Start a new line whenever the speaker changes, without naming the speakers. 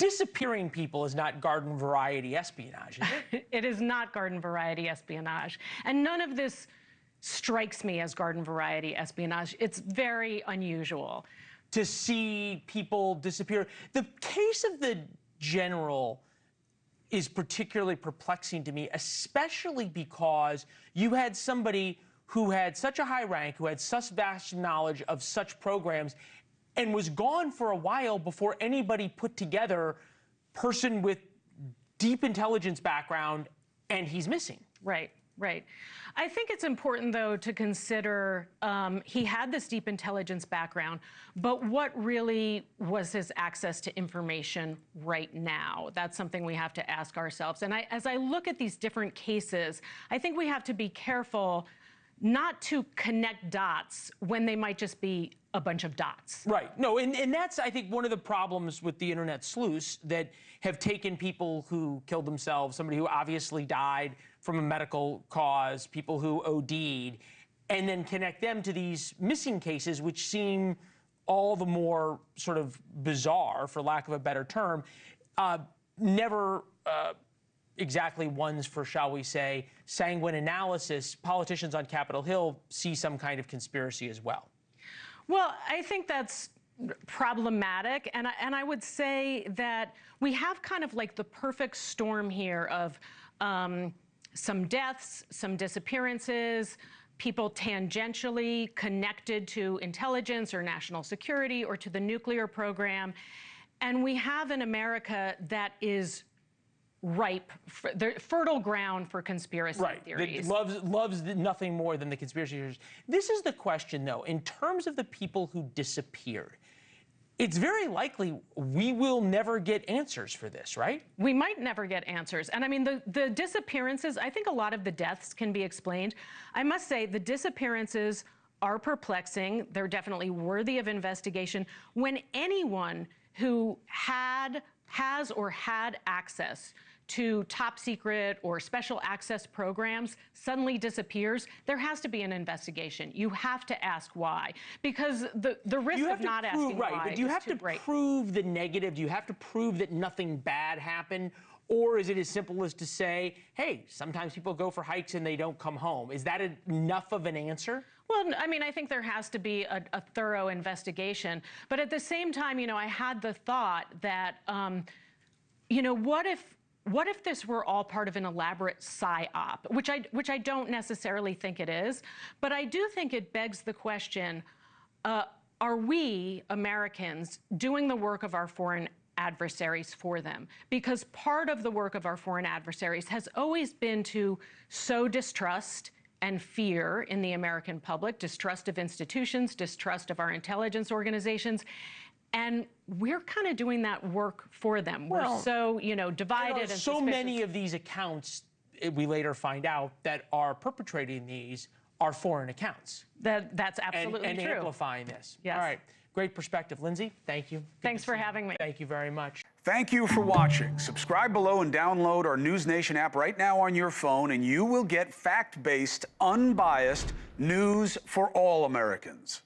disappearing people is not garden variety espionage, is it?
It is not garden variety espionage. And none of this strikes me as garden variety espionage. It's very unusual.
To see people disappear. The case of the general is particularly perplexing to me, especially because you had somebody who had such a high rank, who had such vast knowledge of such programs, and was gone for a while before anybody put together person with deep intelligence background, and he's missing.
Right, right. I think it's important, though, to consider he had this deep intelligence background, but what really was his access to information right now? That's something we have to ask ourselves. And as I look at these different cases, I think we have to be careful not to connect dots when they might just be a bunch of dots.
Right. No, and that's, I think, one of the problems with the internet sleuths that have taken people who killed themselves, somebody who obviously died from a medical cause, people who OD'd, and then connect them to these missing cases, which seem all the more sort of bizarre, for lack of a better term, never exactly ones for, shall we say, sanguine analysis. Politicians on Capitol Hill see some kind of conspiracy as well.
Well, I think that's problematic, and I would say that we have kind of like the perfect storm here of some deaths, some disappearances, people tangentially connected to intelligence or national security or to the nuclear program, and we have an America that is ripe, for the fertile ground for conspiracy theories.
That loves nothing more than the conspiracy theories. This is the question, though. In terms of the people who disappeared, it's very likely we will never get answers for this, right?
We might never get answers. And I mean, the disappearances, I think a lot of the deaths can be explained. I must say, the disappearances are perplexing. They're definitely worthy of investigation. When anyone who has or had access to top secret or special access programs suddenly disappears, there has to be an investigation. You have to ask why, because the risk of not asking why
but do you have to prove the negative? Do you have to prove that nothing bad happened? Or is it as simple as to say, hey, sometimes people go for hikes and they don't come home? Is that enough of an answer?
Well, I mean, I think there has to be a thorough investigation. But at the same time, you know, I had the thought that, you know, what if this were all part of an elaborate psyop, which I don't necessarily think it is, but I do think it begs the question, are we, Americans, doing the work of our foreign adversaries for them? Because part of the work of our foreign adversaries has always been to sow distrust and fear in the American public, distrust of institutions, distrust of our intelligence organizations. And we're kind of doing that work for them. We're so, you know, divided and
so
suspicious.
many of these accounts, we later find out, that are perpetrating these are foreign accounts.
That's absolutely
and
true.
Amplifying this.
Yes.
All right. Great perspective. Lindsay, thank you.
Thanks for having me.
Thank you very much.
Thank you for watching. Subscribe below and download our NewsNation app right now on your phone, and you will get fact-based, unbiased news for all Americans.